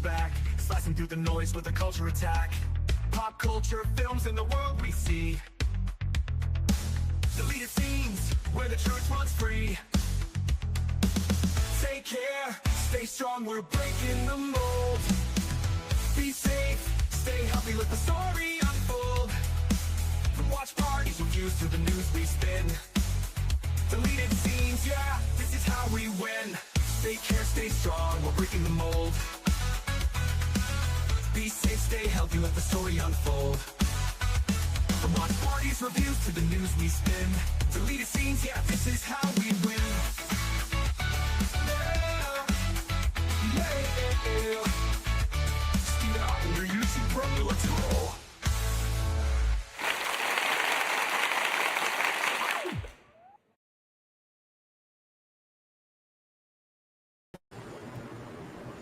back, slicing through the noise with a culture attack. Pop culture, films, and the world we see. Deleted scenes, where the truth runs free. Take care, stay strong, we're breaking the mold. Be safe, stay healthy, let the story unfold. From watch parties, reviews, to the news we spin. Deleted scenes, yeah, this is how we win. Take care, stay strong, we're breaking the mold. Be safe, stay healthy, let the story unfold. From watch parties, reviews, to the news we spin. Deleted scenes, yeah, this is how we win. Let's roll.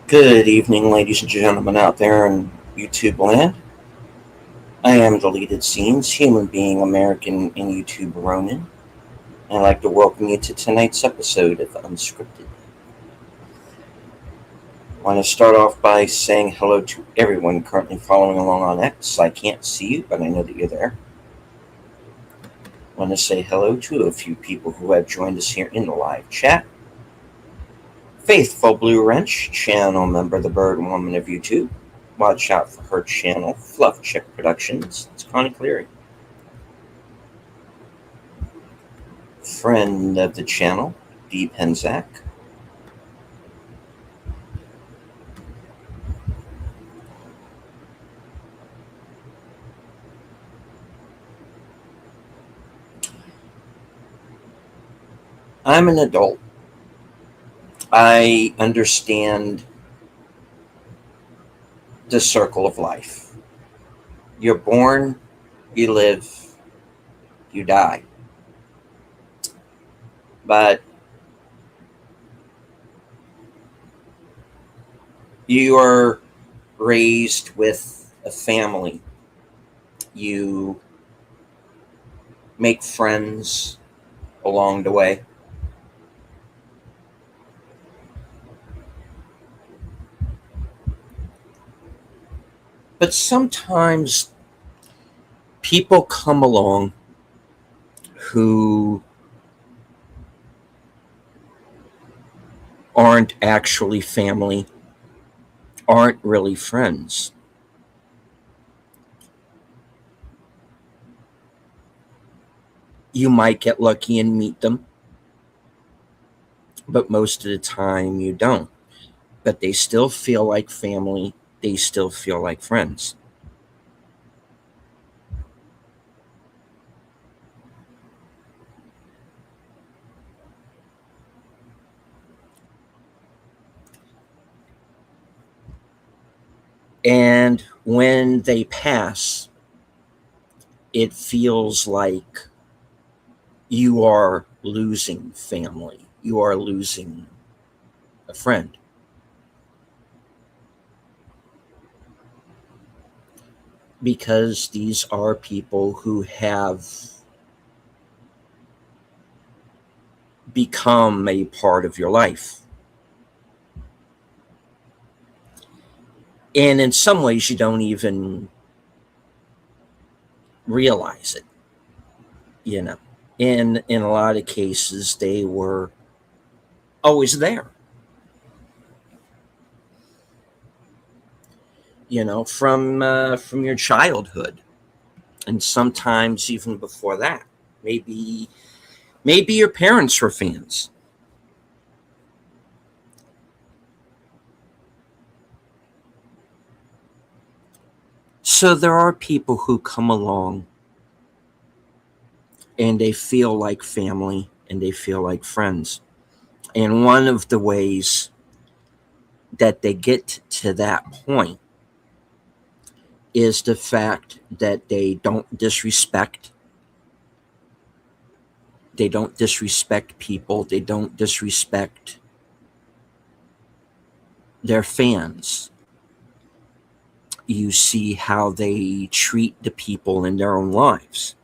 Good evening, ladies and gentlemen out there in YouTube land. I am Deleted Scenes, human being, American, and YouTube Ronin. And I'd like to welcome you to tonight's episode of Unscripted. I want to start off by saying hello to everyone currently following along on X. I can't see you, but I know that you're there. I want to say hello to a few people who have joined us here in the live chat. Faithful Blue Wrench, channel member of the Bird Woman of YouTube. Watch out for her channel, Fluff Chick Productions. It's Connie Cleary. Friend of the channel, D. Penzak. I'm an adult. I understand the circle of life. You're born, you live, you die. But you are raised with a family. You make friends along the way. But sometimes people come along who aren't actually family, aren't really friends. You might get lucky and meet them, but most of the time you don't. But they still feel like family, they still feel like friends. And when they pass, it feels like you are losing family. You are losing a friend. Because these are people who have become a part of your life. And in some ways, you don't even realize it. You know, in a lot of cases, they were always there. You know, from your childhood, and sometimes even before that. Maybe your parents were fans. So there are people who come along and they feel like family and they feel like friends. And one of the ways that they get to that point is the fact that they don't disrespect people, they don't disrespect their fans. You see how they treat the people in their own lives.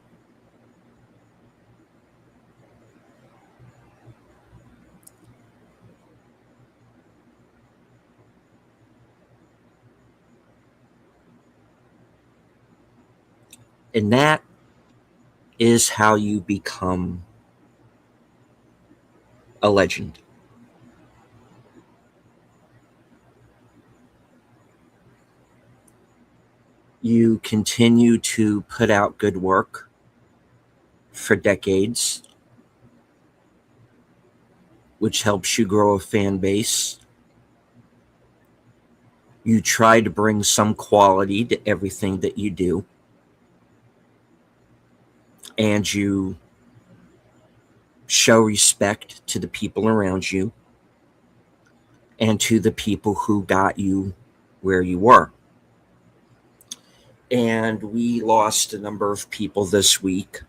And that is how you become a legend. You continue to put out good work for decades, which helps you grow a fan base. You try to bring some quality to everything that you do, and you show respect to the people around you and to the people who got you where you were. And we lost a number of people this week,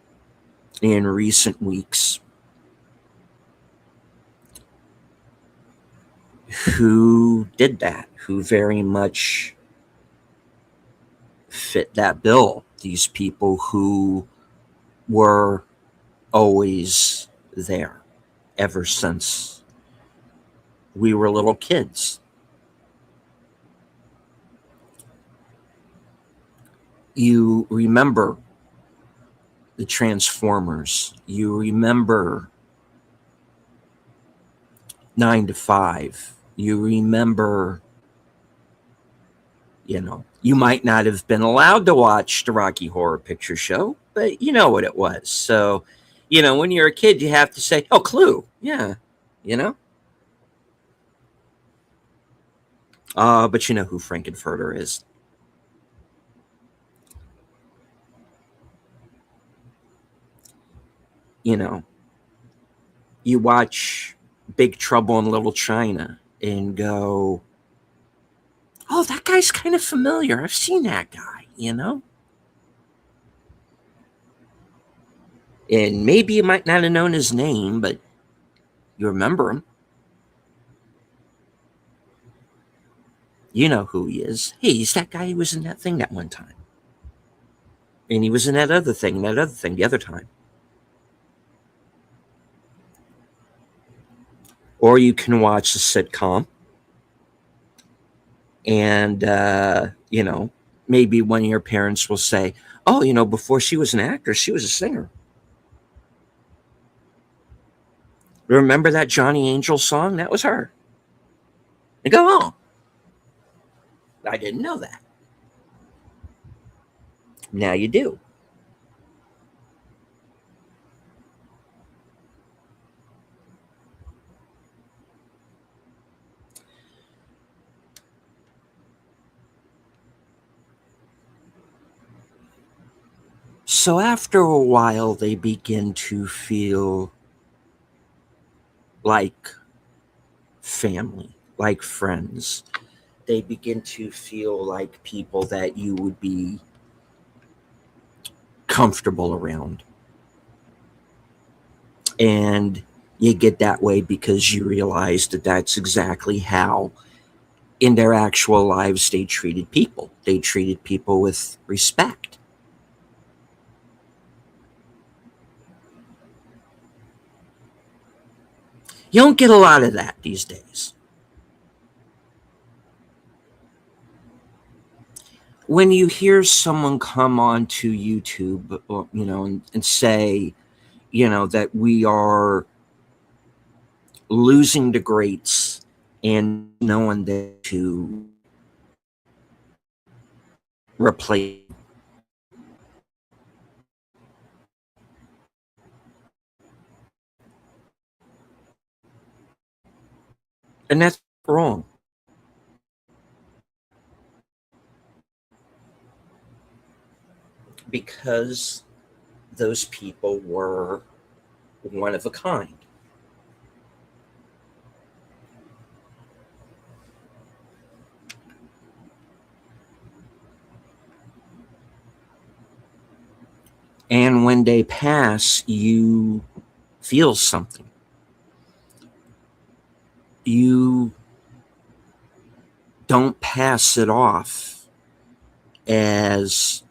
in recent weeks, who did that, who very much fit that bill. These people who were always there ever since we were little kids. You remember the Transformers. You remember 9 to 5. You remember, you might not have been allowed to watch the Rocky Horror Picture Show, but you know what it was. So, when you're a kid, you have to say, oh, Clue. Yeah, you know? But you know who Frankenfurter is. You watch Big Trouble in Little China and go, oh, that guy's kind of familiar. I've seen that guy. And maybe you might not have known his name, but you remember him. You know who he is. Hey, he's that guy who was in that thing that one time. And he was in that other thing the other time. Or you can watch a sitcom and, maybe one of your parents will say, oh, before she was an actress, she was a singer. Remember that Johnny Angel song? That was her. And go, oh, I didn't know that. Now you do. So after a while, they begin to feel like family, like friends. They begin to feel like people that you would be comfortable around. And you get that way because you realize that that's exactly how, in their actual lives, they treated people. They treated people with respect. You don't get a lot of that these days. When you hear someone come on to YouTube, and say, that we are losing the greats and no one there to replace. And that's wrong. Because those people were one of a kind. And when they pass, you feel something. You don't pass it off as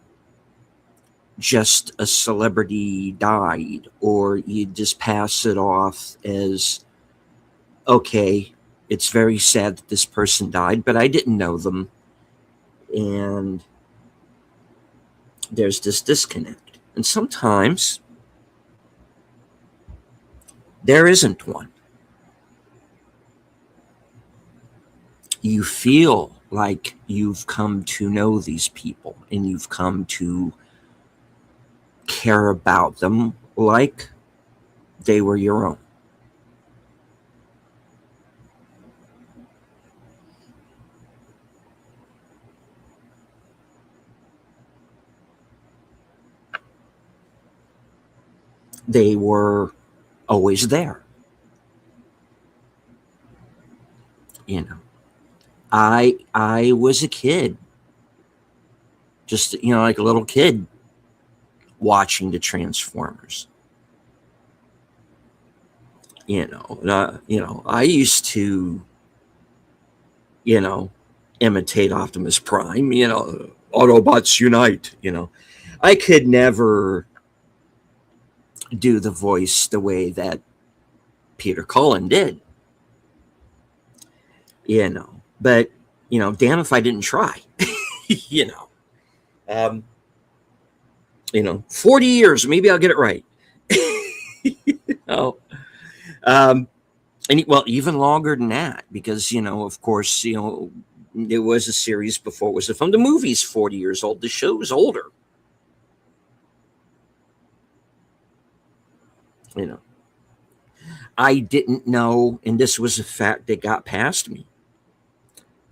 just a celebrity died, or you just pass it off as, okay, it's very sad that this person died, but I didn't know them. And there's this disconnect. And sometimes there isn't one. You feel like you've come to know these people and you've come to care about them like they were your own. They were always there. You know, I was a kid, just like a little kid, watching the Transformers. I used to, imitate Optimus Prime. Autobots unite. I could never do the voice the way that Peter Cullen did. But damn if I didn't try. you know, um, 40 years, maybe I'll get it right. you know, um, and well, even longer than that, because of course, there was a series before it was a film. The movie's 40 years old. The show's older. I didn't know, and this was a fact that got past me,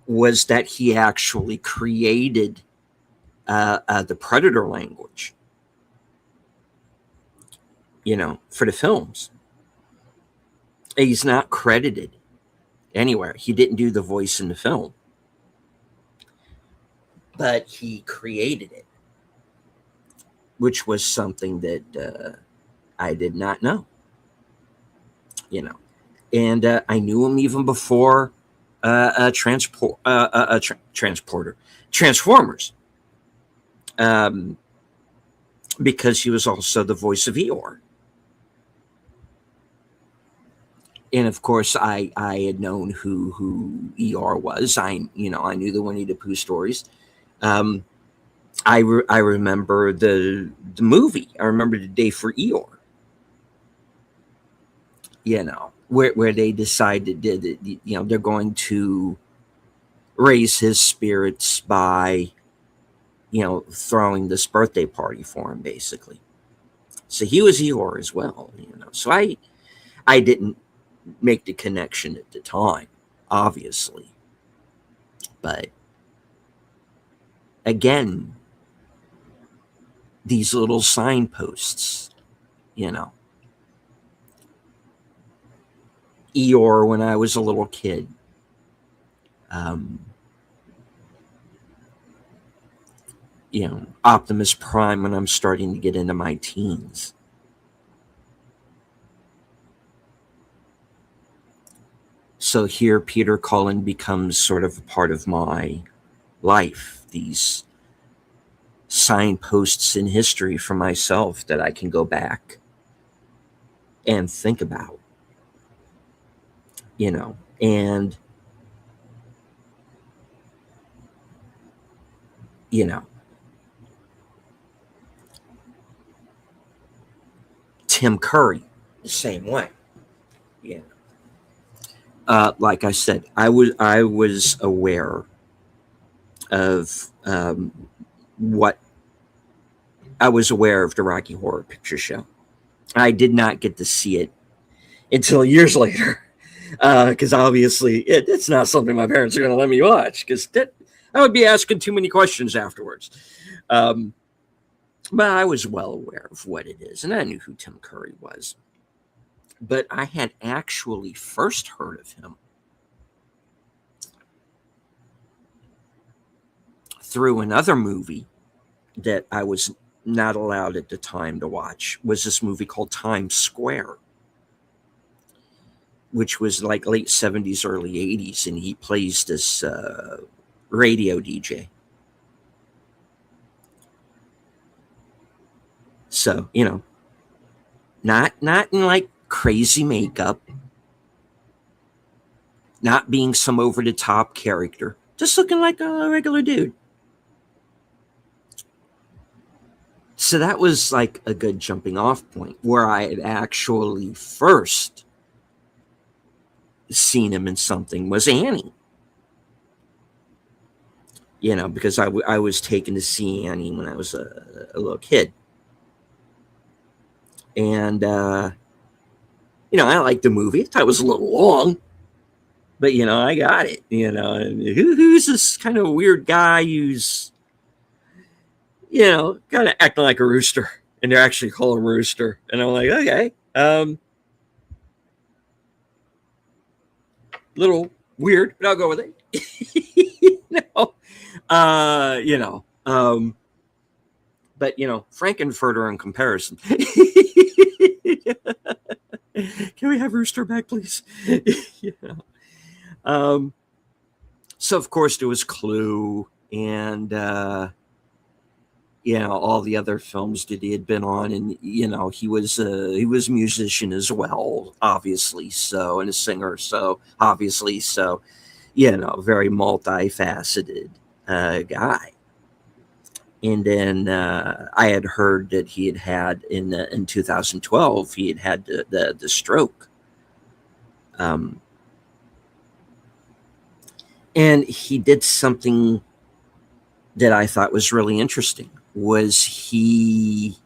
was that he actually created the Predator language, for the films. He's not credited anywhere. He didn't do the voice in the film, but he created it, which was something that I did not know. And I knew him even before Transporter, Transformers, because he was also the voice of Eeyore. And of course, I had known who Eeyore was. I knew the Winnie the Pooh stories. I remember the movie. I remember The Day for Eeyore. Where they decided that they're going to raise his spirits by throwing this birthday party for him, basically. So he was Eeyore as well. So I didn't make the connection at the time, obviously, but again, these little signposts, Eeyore when I was a little kid. Optimus Prime when I'm starting to get into my teens. So here Peter Cullen becomes sort of a part of my life. These signposts in history for myself that I can go back and think about. And Tim Curry, the same way. Like I said, I was aware of what I was aware of the Rocky Horror Picture Show. I did not get to see it until years later, because obviously it's not something my parents are going to let me watch, because I would be asking too many questions afterwards. But I was well aware of what it is, and I knew who Tim Curry was. But I had actually first heard of him through another movie that I was not allowed at the time to watch. Was this movie called Times Square, which was like late 70s, early 80s, and he plays this radio DJ. So, not in like crazy makeup, not being some over the top character, just looking like a regular dude. So that was like a good jumping off point where I had actually first seen him in something was Annie. Because I was taken to see Annie when I was a little kid. And, I liked the movie. I thought it was a little long, but, I got it. And who's this kind of weird guy who's, kind of acting like a rooster? And they're actually called a rooster. And I'm like, okay. Little weird, but I'll go with it. But Frankenfurter in comparison. Can we have Rooster back, please? So of course there was Clue and all the other films that he had been on, and he was a musician as well, obviously so, and a singer, so obviously so, very multifaceted guy. And then I had heard that he had in 2012 he had the stroke, and he did something that I thought was really interesting. Was he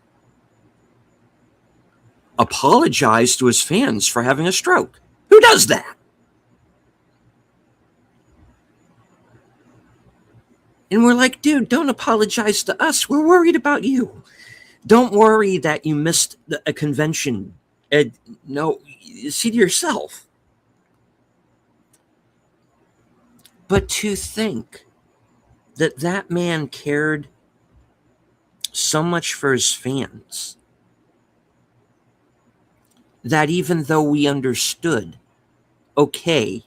apologized to his fans for having a stroke? Who does that? And we're like, dude, don't apologize to us. We're worried about you. Don't worry that you missed a convention. No, see to yourself. But to think that man cared so much for his fans that even though we understood, okay,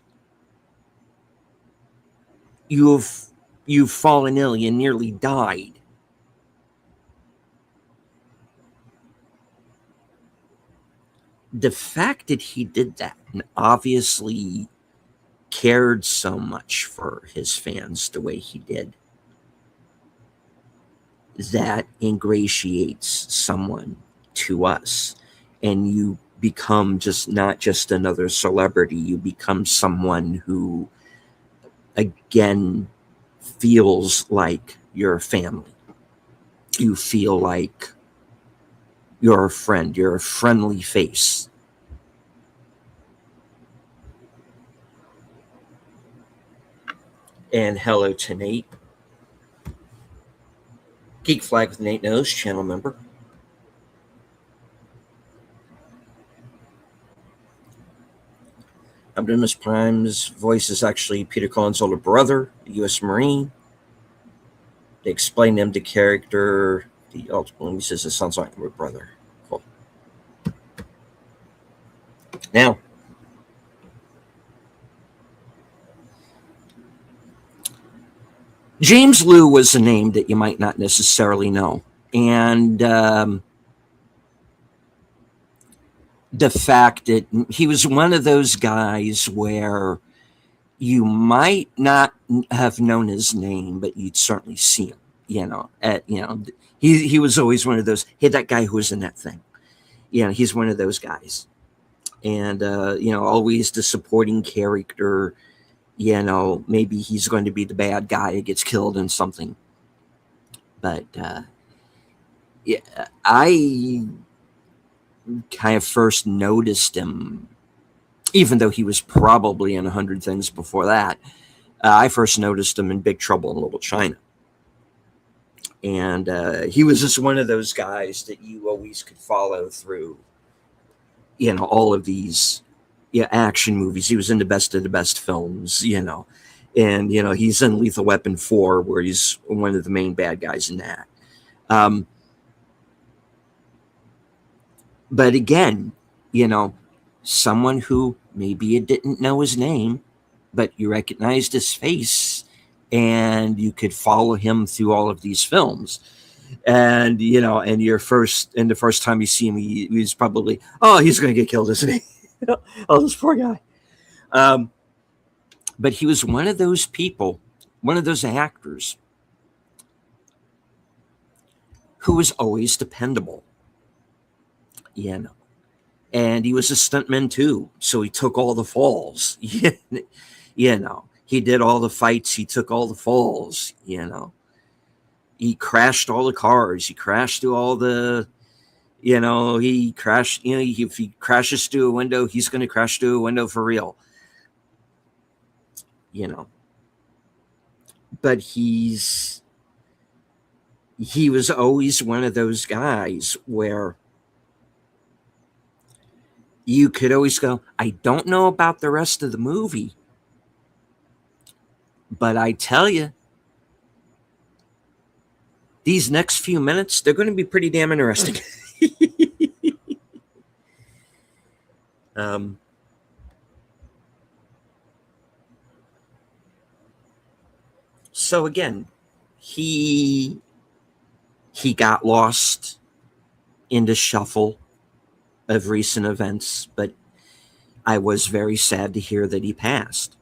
you've fallen ill, you nearly died, the fact that he did that and obviously cared so much for his fans the way he did, that ingratiates someone to us, and you become not just another celebrity, you become someone who again feels like your family. You feel like you're a friend, you're a friendly face. And hello to Nate. Geek Flag with Nate Knows, channel member. Optimus Prime's voice is actually Peter Cullen's older brother, a U.S. Marine. They explained him to character. The ultimately says it sounds like my brother. Cool. Now, James Liu was a name that you might not necessarily know. And the fact that he was one of those guys where you might not have known his name, but you'd certainly see him. He was always one of those. Hey, that guy who was in that thing. He's one of those guys, and always the supporting character. Maybe he's going to be the bad guy who gets killed in something. But I kind of first noticed him, even though he was probably in 100 things before that. I first noticed him in Big Trouble in Little China. And he was just one of those guys that you always could follow through, all of these action movies. He was in the best of the best films, and, he's in Lethal Weapon 4, where he's one of the main bad guys in that. But again, someone who maybe you didn't know his name, but you recognized his face, and you could follow him through all of these films. And, and the first time you see him, he's probably, oh, he's going to get killed, isn't he? Oh, this poor guy. But he was one of those people, one of those actors who was always dependable, you know. And he was a stuntman too, so he took all the falls. You know, he did all the fights, he took all the falls, you know. He crashed all the cars, he crashed through all the, you know, he crashed, you know, if he crashes through a window, he's going to crash through a window for real, you know. But he was always one of those guys where you could always go, I don't know about the rest of the movie, but I tell you, these next few minutes, they're going to be pretty damn interesting. So again, he got lost in the shuffle of recent events, but I was very sad to hear that he passed.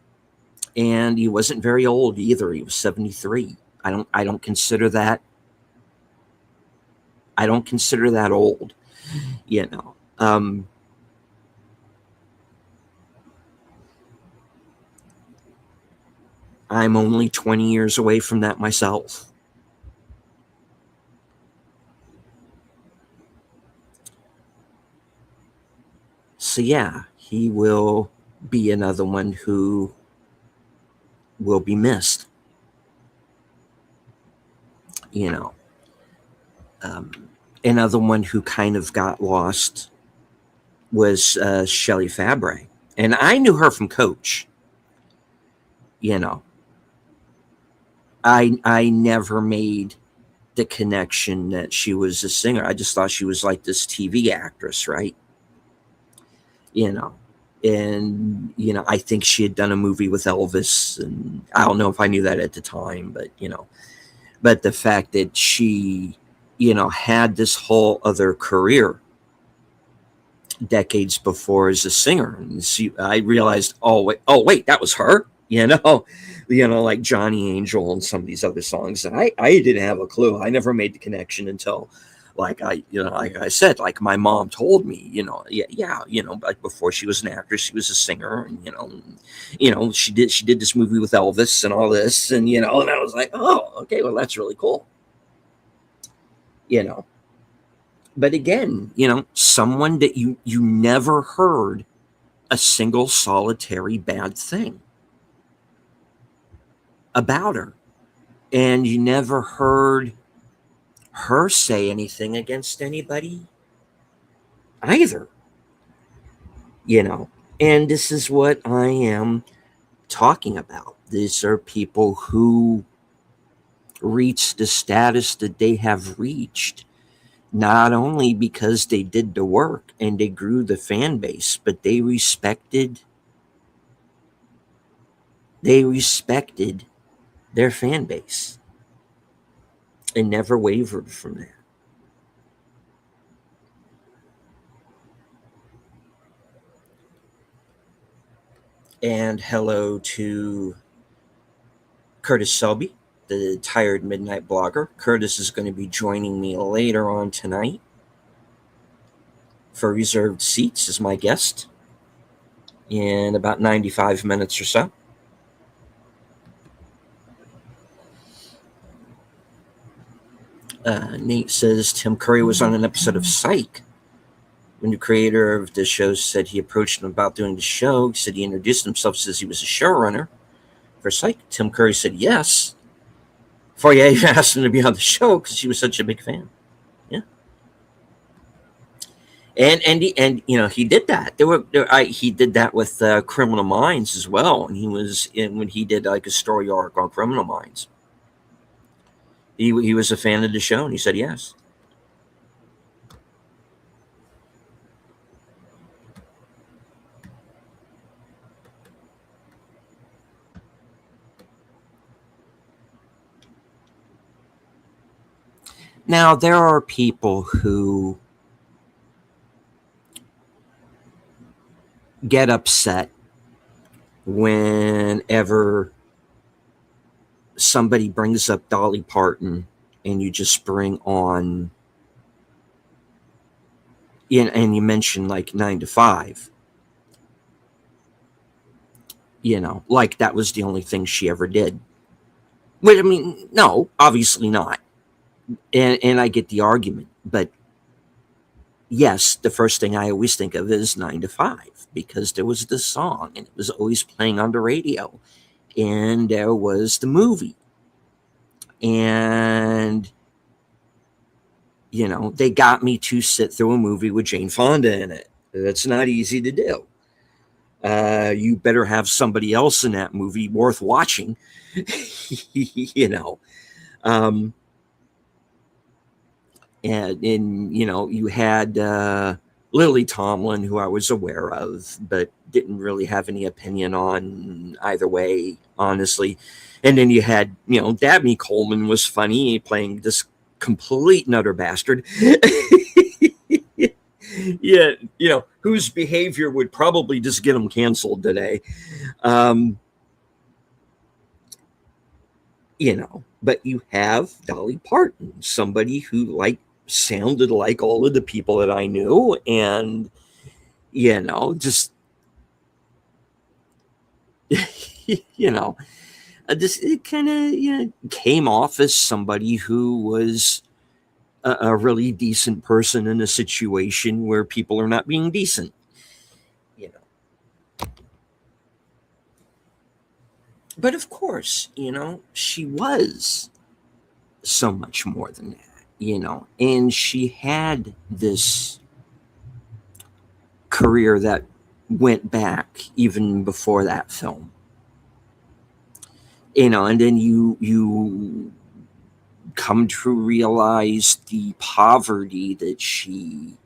And he wasn't very old either. He was 73. I don't consider that old, you know. I'm only 20 years away from that myself. So yeah, he will be another one who will be missed. You know, another one who kind of got lost was Shelley Fabre, and I knew her from Coach. You know, I never made the connection that she was a singer. I just thought she was like this TV actress, right? You know, and you know, I think she had done a movie with Elvis, and I don't know if I knew that at the time, but you know, but the fact that she, you know, had this whole other career decades before as a singer, and I realized, oh wait, that was her, you know. You know, like Johnny Angel and some of these other songs. And I didn't have a clue. I never made the connection until, like I said, like my mom told me, you know, yeah, you know, like before she was an actress, she was a singer, and you know, she did this movie with Elvis and all this, and you know, and I was like, oh, okay, well, that's really cool, you know. But again, you know, someone that you never heard a single solitary bad thing about her, and you never heard her say anything against anybody either, you know. And this is what I am talking about. These are people who reach the status that they have reached, not only because they did the work and they grew the fan base, but they respected their fan base and never wavered from that. And hello to Curtis Selby, the Tired Midnight Blogger. Curtis is going to be joining me later on tonight for reserved seats as my guest in about 95 minutes or so. Nate says Tim Curry was on an episode of Psych. When the creator of the show said he approached him about doing the show, he said he introduced himself, says he was a showrunner for Psych. Tim Curry said yes. Fourier asked him to be on the show because he was such a big fan. Yeah, and you know, he did that. He did that with Criminal Minds as well, and he was in when he did like a story arc on Criminal Minds. He was a fan of the show, and he said yes. Now, there are people who get upset whenever somebody brings up Dolly Parton and you just bring on, and you mentioned like 9 to 5, like that was the only thing she ever did. Well, I mean, no, obviously not. And I get the argument, but yes, the first thing I always think of is 9 to 5, because there was the song and it was always playing on the radio, and there was the movie, and they got me to sit through a movie with Jane Fonda in it. That's not easy to do. You better have somebody else in that movie worth watching. um, and you had Lily Tomlin, who I was aware of, but didn't really have any opinion on either way, honestly. And then you had, Dabney Coleman was funny, playing this complete and utter bastard. Yeah, whose behavior would probably just get him canceled today. But you have Dolly Parton, somebody who sounded like all of the people that I knew, and just just it kind of came off as somebody who was a really decent person in a situation where people are not being decent. But of course, she was so much more than that, and she had this career that went back even before that film. And then you come to realize the poverty that she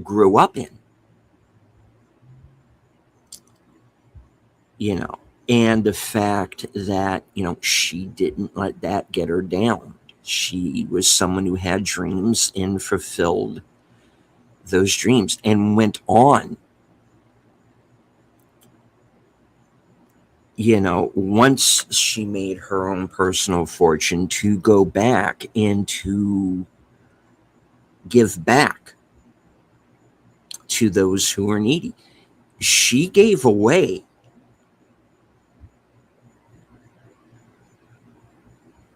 grew up in. And the fact that, she didn't let that get her down. She was someone who had dreams and fulfilled those dreams and went on. Once she made her own personal fortune, to go back and to give back to those who are needy. She gave away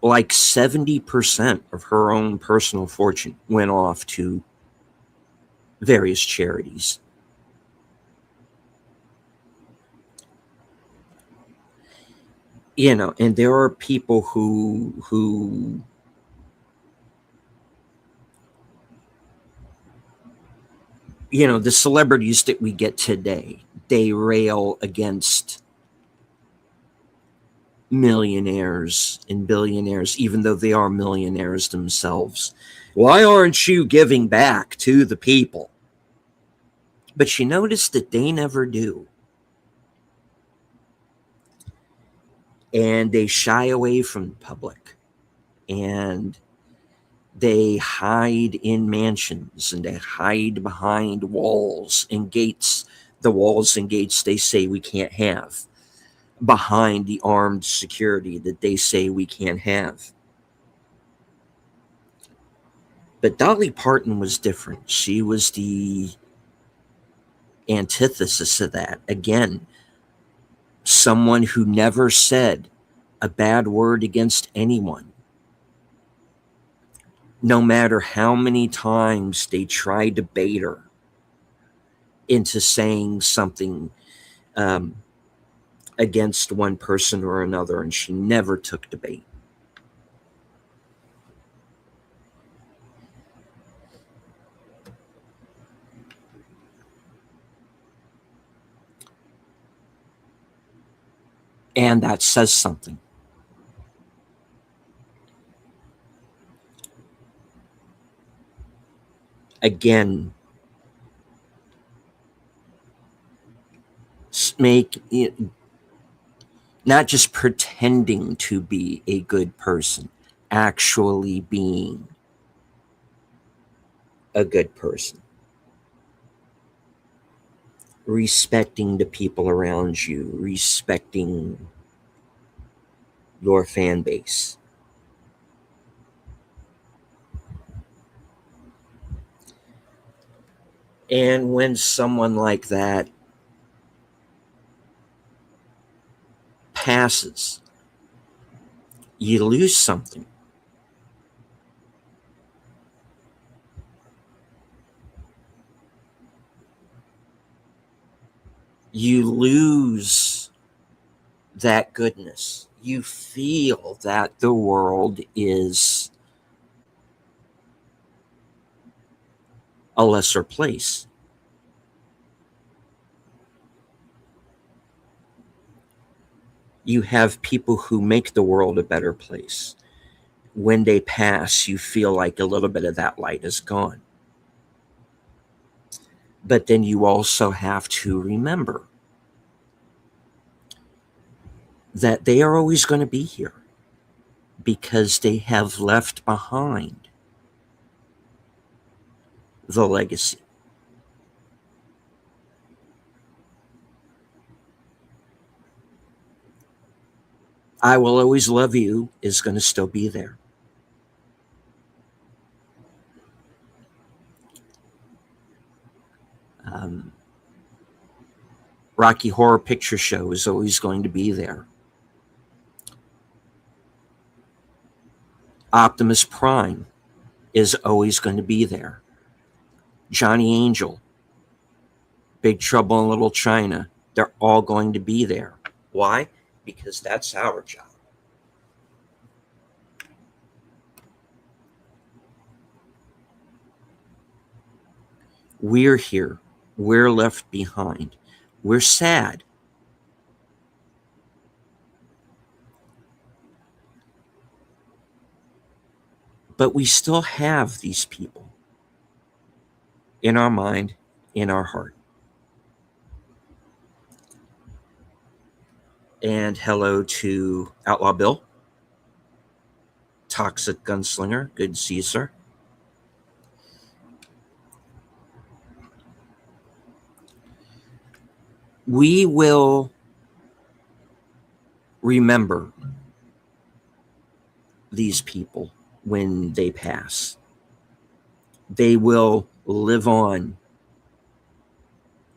like 70% of her own personal fortune went off to various charities. And there are people who the celebrities that we get today, they rail against millionaires and billionaires, even though they are millionaires themselves. Why aren't you giving back to the people? But you notice that they never do. And they shy away from the public. And they hide in mansions, and they hide behind walls and gates. The walls and gates they say we can't have, behind the armed security that they say we can't have. But Dolly Parton was different. She was the antithesis of that. Again, someone who never said a bad word against anyone. No matter how many times they tried to bait her into saying something against one person or another, and she never took the bait. And that says something. Again, not just pretending to be a good person, actually being a good person. Respecting the people around you, respecting your fan base. And when someone like that passes, you lose something. You lose that goodness. You feel that the world is a lesser place. You have people who make the world a better place. When they pass, you feel like a little bit of that light is gone. But then you also have to remember that they are always going to be here because they have left behind the legacy. I Will Always Love You is going to still be there. Um, Rocky Horror Picture Show is always going to be there. Optimus Prime is always going to be there. Johnny Angel, Big Trouble in Little China, they're all going to be there. Why? Because that's our job. We're here. We're left behind. We're sad. But we still have these people in our mind, in our heart. And hello to Outlaw Bill, Toxic Gunslinger. Good to see you, sir. We will remember these people when they pass. They will live on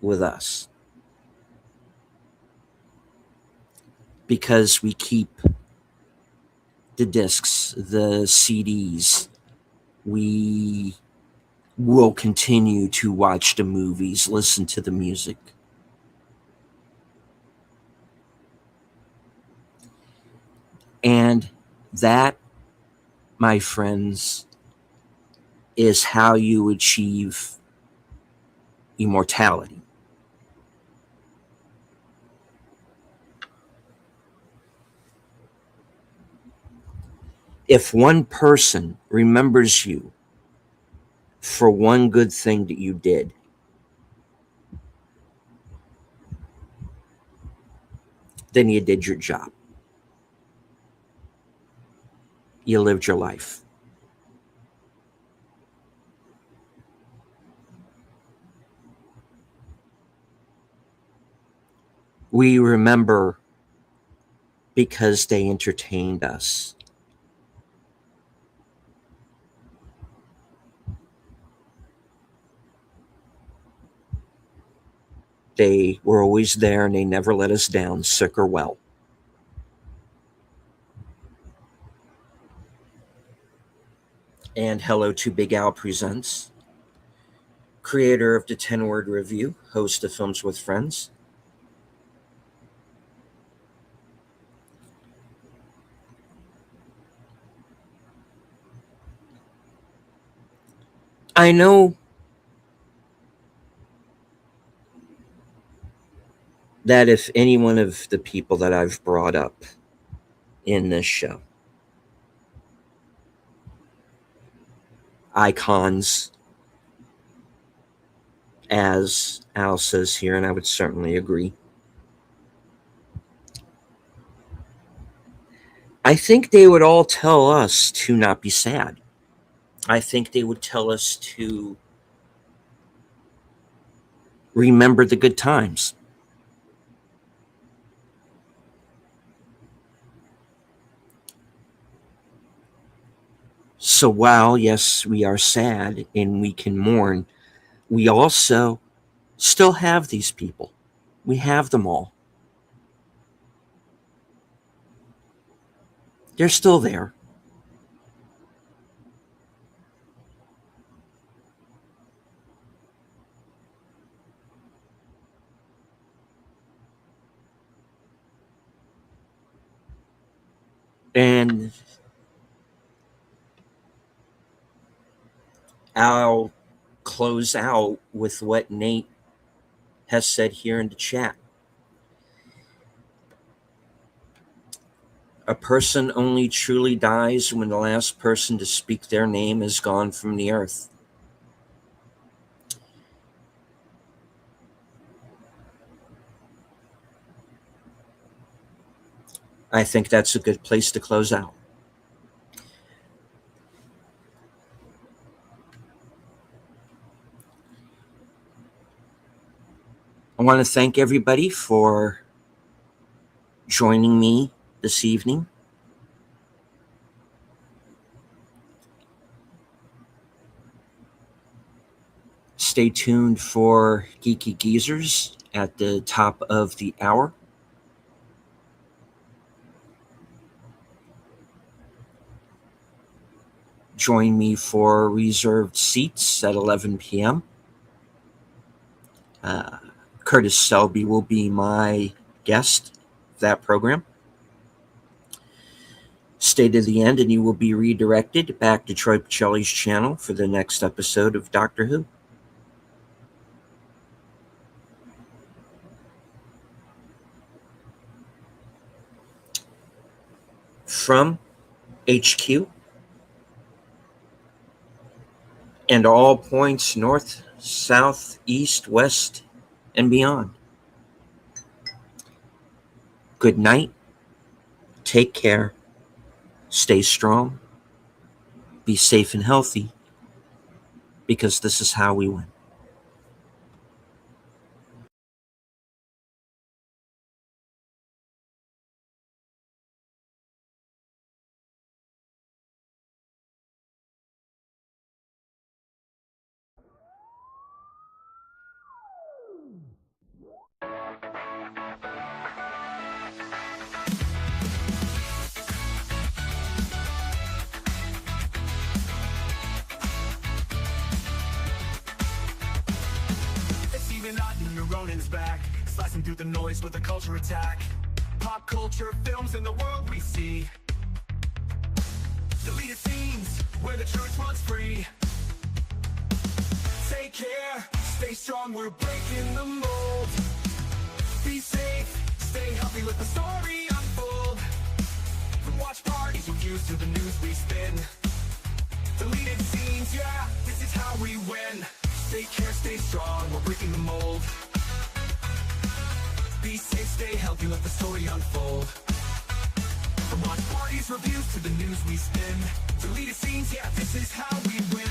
with us because we keep the discs, the CDs. We will continue to watch the movies, listen to the music. And that, my friends, is how you achieve immortality. If one person remembers you for one good thing that you did, then you did your job. You lived your life. We remember because they entertained us. They were always there and they never let us down, sick or well. And hello to Big Al Presents, creator of the 10-Word Review, host of Films with Friends. I know that if any one of the people that I've brought up in this show, icons, as Al says here, and I would certainly agree, I think they would all tell us to not be sad. I think they would tell us to remember the good times. So while, yes, we are sad and we can mourn, we also still have these people. We have them all. They're still there. And I'll close out with what Nate has said here in the chat. A person only truly dies when the last person to speak their name is gone from the earth. I think that's a good place to close out. I want to thank everybody for joining me this evening. Stay tuned for Geeky Geezers at the top of the hour. Join me for reserved seats at 11 p.m. Curtis Selby will be my guest for that program. Stay to the end and you will be redirected back to Troy Pacelli's channel for the next episode of Doctor Who. From HQ and all points north, south, east, west, and beyond. Good night. Take care. Stay strong. Be safe and healthy, because this is how we win. It's even not in your Ronin's back, slicing through the noise with a culture attack. Pop culture films in the world we see. Deleted scenes where the truth runs free. Take care, stay strong, we're breaking the mold. Be safe, stay healthy, let the story unfold. From watch parties, reviews to the news we spin. Deleted scenes, yeah, this is how we win. Take care, stay strong, we're breaking the mold. Be safe, stay healthy, let the story unfold. From watch parties, reviews to the news we spin. Deleted scenes, yeah, this is how we win.